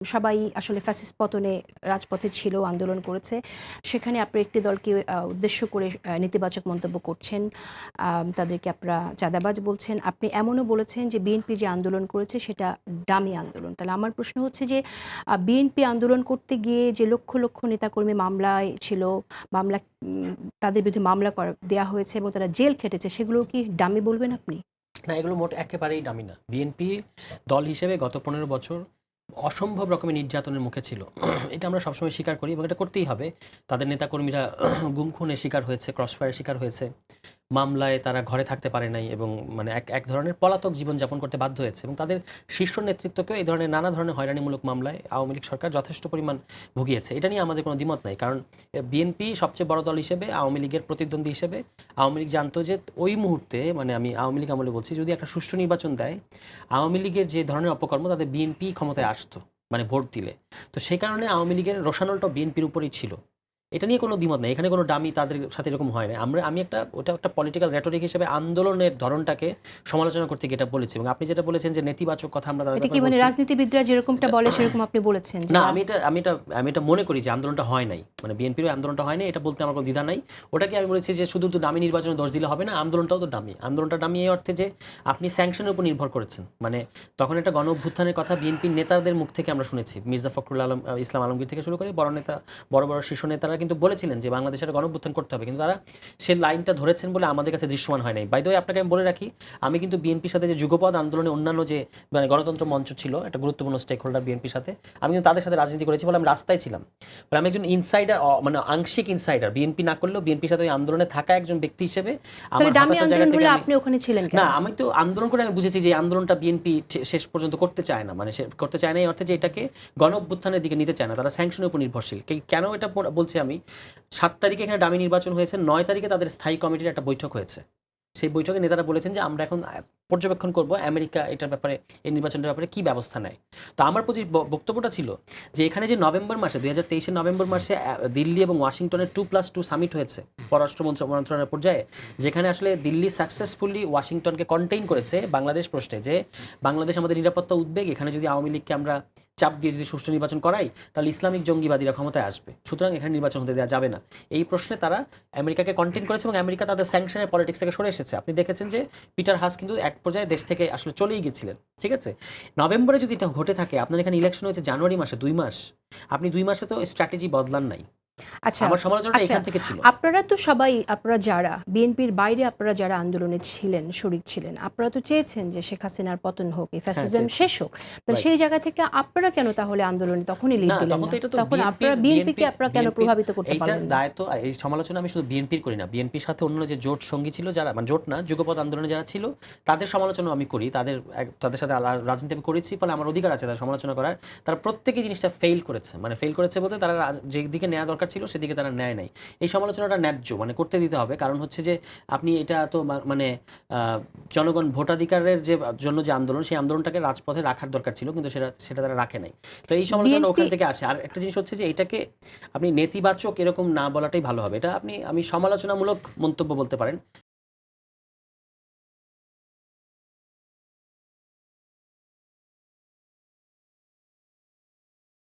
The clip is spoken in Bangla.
সবাই আসলে ফ্যাসিস্ট পতনে রাজপথে ছিল, আন্দোলন করেছে। সেখানে আপনারা একটি দলকে উদ্দেশ্য করে নেতিবাচক মন্তব্য করছেন। তাদেরকে আপনারা চাঁদাবাজ বলছেন। আপনি এমনও বলেছেন যে বিএনপি যে আন্দোলন করেছে সেটা ডামি আন্দোলন। তাহলে আমার প্রশ্ন হচ্ছে যে বিএনপি আন্দোলন করতে গিয়ে যে লক্ষ, লক্ষ নেতাকর্মী মামলায় ছিল, মামলা তাদের বিরুদ্ধে মামলা দেয়া হয়েছে এবং তারা জেল খেটেছে, সেগুলো কি ডামি বলবেন আপনি? না, এগুলো মোট একেবারেই দামি না। বিএনপি দল হিসেবে গত ১৫ বছর অসম্ভব রকমের নির্যাতনের মুখে ছিল। এটা আমরা সবসময় স্বীকার করি এবং এটা করতেই হবে। তাদের নেতাকর্মীরা গুম খুনের শিকার হয়েছে, ক্রসফায়ারের শিকার হয়েছে। মামলায় তারা ঘরে থাকতে পারে নাই এবং মানে এক এক ধরনের পলাতক জীবনযাপন করতে বাধ্য হয়েছে এবং তাদের শীর্ষ নেতৃত্বকেও এই ধরনের নানা ধরনের হয়রানিমূলক মামলায় আওয়ামী লীগ সরকার যথেষ্ট পরিমাণ ভুগিয়েছে। এটা নিয়ে আমাদের কোনো দ্বিমত নাই। কারণ বিএনপি সবচেয়ে বড় দল হিসেবে, আওয়ামী লীগের প্রতিদ্বন্দ্বী হিসেবে আওয়ামী লীগ জানতো যে ওই মুহূর্তে, মানে আমি আওয়ামী লীগ আমলে বলছি, যদি একটা সুষ্ঠু নির্বাচন দেয়, আওয়ামী লীগের যে ধরনের অপকর্ম তাদের বিএনপি ক্ষমতায় আসতো, মানে ভোট দিলে। তো সেই কারণে আওয়ামী লীগের রোষানলটা বিএনপির উপরেই ছিল। এটা নিয়ে কোনো দ্বিমত নেই। এখানে কোনো ডামি তাদের সাথে এরকম হয় না। আমি ওটা একটা পলিটিক্যাল রেটরিক হিসেবে আন্দোলনের ধরনটাকে সমালোচনা করতে গিয়ে এটা বলেছি এবং আপনি যেটা বলেছেন যে নেতিবাচক কথা আমরা তাদের এটা কি ব্যাপারে মানে বলছি। রাজনীতিবিদরা যেরকমটা বলে সেরকম আপনি বলেছেন যে না, আমি এটা মনে করি যে আন্দোলনটা হয় নাই, মানে বিএনপির আন্দোলনটা হয় নাই, এটা বলতে আমার কোনো দ্বিধা নাই। ওটাকে আমি বলেছি যে শুধু তো দামি নির্বাচনে দোষ দিলে হবে না, আন্দোলনটাও তো দামি। আন্দোলনটা দামি এই অর্থে যে আপনি স্যাংশনের উপর নির্ভর করেছেন। মানে তখন একটা গণ অভ্যুত্থানের কথা বিএনপির নেতাদের মুখ থেকে আমরা শুনেছি। মির্জা ফখরুল ইসলাম আলমগীর থেকে শুরু করে বড় বড় শীর্ষ নেতারা কিন্তু বলেছিলেন যে বাংলাদেশে একটা গণ অভ্যুত্থান করতে হবে, কিন্তু তারা সে লাইনটা ধরেছেন বলে আমাদের কাছে দৃশ্যমান হয় নাই। বাই দ্য ওয়ে, আপনাকে আমি বলে রাখি, আমি কিন্তু বিএনপির সাথে যে যুগপৎ আন্দোলনে অন্যান্য যে মানে গণতন্ত্র মঞ্চ ছিল, একটা গুরুত্বপূর্ণ স্টেক হোল্ডার বিএনপির সাথে, আমি কিন্তু তাদের সাথে রাজনীতি করেছি বলে আমি রাস্তায় ছিলাম। বলে আমি একজন ইনসাইডার, মানে আংশিক ইনসাইডার, বিএনপি না করলেও বিএনপির সাথে ওই আন্দোলনে থাকা একজন ব্যক্তি হিসেবে তাহলে আমার ডামি হতাশার জায়গা আন্দোলন থেকে হলে আমি। আপনি ওখানে ছিলেন না, কেন? আমি তো আন্দোলন করে আমি বুঝেছি যে এই আন্দোলনটা বিএনপি শেষ পর্যন্ত করতে চায় না, মানে সে করতে চায় না এই অর্থে যে এটাকে গণ অভ্যুত্থানের দিকে নিতে চায় না, তারা স্যাংশনের উপর নির্ভরশীল। কেন এটা বলছি আমি, 7 তারিখে এখানে ডামি নির্বাচন হয়েছে, 9 তারিখে তাদের স্থায়ী কমিটির একটা বৈঠক হয়েছে। সেই বৈঠকে নেতারা বলেছেন যে আমরা এখন পর্যবেক্ষণ করব আমেরিকা এটার ব্যাপারে, এই নির্বাচনের ব্যাপারে কী ব্যবস্থা নেয়। তো আমার প্রতি বক্তব্যটা ছিল যে এখানে যে নভেম্বর মাসে 2023-এর নভেম্বর মাসে দিল্লি এবং ওয়াশিংটনের 2+2 সামিট হয়েছে পররাষ্ট্র মন্ত্রণালয়ের পর্যায়ে, যেখানে আসলে দিল্লি সাকসেসফুলি ওয়াশিংটনকে কন্টেইন করেছে বাংলাদেশ প্রশ্নে, যে বাংলাদেশ আমাদের নিরাপত্তা উদ্বেগ, এখানে যদি আওয়ামী লীগকে আমরা চাপ দিয়ে যদি সুষ্ঠু নির্বাচন করাই তাহলে ইসলামিক জঙ্গিবাদীরা ক্ষমতায় আসবে, সুতরাং এখানে নির্বাচন হতে দেওয়া যাবে না। এই প্রশ্নে তারা আমেরিকাকে কন্টেইন করেছে এবং আমেরিকা তাদের স্যাংশনের পলিটিক্স থেকে সরে এসেছে। আপনি দেখেছেন যে পিটার হাস কিন্তু এক পর্যায়ে দেশ থেকে আসলে চলেই গেছিলেন। ঠিক আছে, নভেম্বরে যদি এটা ঘটে থাকে, আপনার এখানে ইলেকশন হয়েছে জানুয়ারি মাসে, 2 মাস, আপনি 2 মাসে তো স্ট্র্যাটেজি বদলান নাই। আচ্ছা, আমার সমালোচনাটা আচ্ছা। এখান থেকে ছিল। আপনারা তো সবাই, আপনারা যারা বিএনপির বাইরে আপনারা যারা আন্দোলনে ছিলেন, শরিক ছিলেন, আপনারা তো চেয়েছেন যে শেখ হাসিনার পতন হোক, এই হ্যাঁ, ফ্যাসিজম চেয়েছি। শেষ হোক। তো রাইট। সেই জায়গা থেকে আপনারা কেন তাহলে আন্দোলনে তখনই লিড না, দিলেন তখন না? তো এটা তো তখন আপনারা বিএনপির বিএনপিকে আপনারা কেন বিএনপির প্রভাবিত করতে এইটার পারলেন না? দায় তো, এই সমালোচনা আমি শুধু বিএনপির করি না, বিএনপির সাথে অন্য যে জোট সঙ্গী ছিল, যারা মানে জোট না, যুগপৎ আন্দোলনে যারা ছিল, তাদের সমালোচনা আমি করি। তাদের সাথে রাজনীতি আমি করেছি, ফলে আমার অধিকার আছে তাদের সমালোচনা করার। তারা প্রত্যেকেই জিনিসটা ফেল করেছে, মানে ফেল করেছে বলতে তারা যেদিকে নেওয়া দরকার ছিল সেদিকে তারা নেয় নাই। এই সমালোচনাটা ন্যায্য, মানে করতে দিতে হবে। কারণ হচ্ছে যে আপনি এটা তো মানে জনগণ ভোটাধিকারের যে জন্য যে আন্দোলন, সেই আন্দোলনটাকে রাজপথে রাখার দরকার ছিল, কিন্তু সেটা সেটা তারা রাখে নাই। তো এই সমালোচনাটা বিএনপি ওখান থেকে আসে। আর একটা জিনিস হচ্ছে যে এটাকে আপনি নেতিবাচক এরকম না বলাটাই ভালো হবে। এটা আমি সমালোচনামূলক মন্তব্য বলতে পারেন,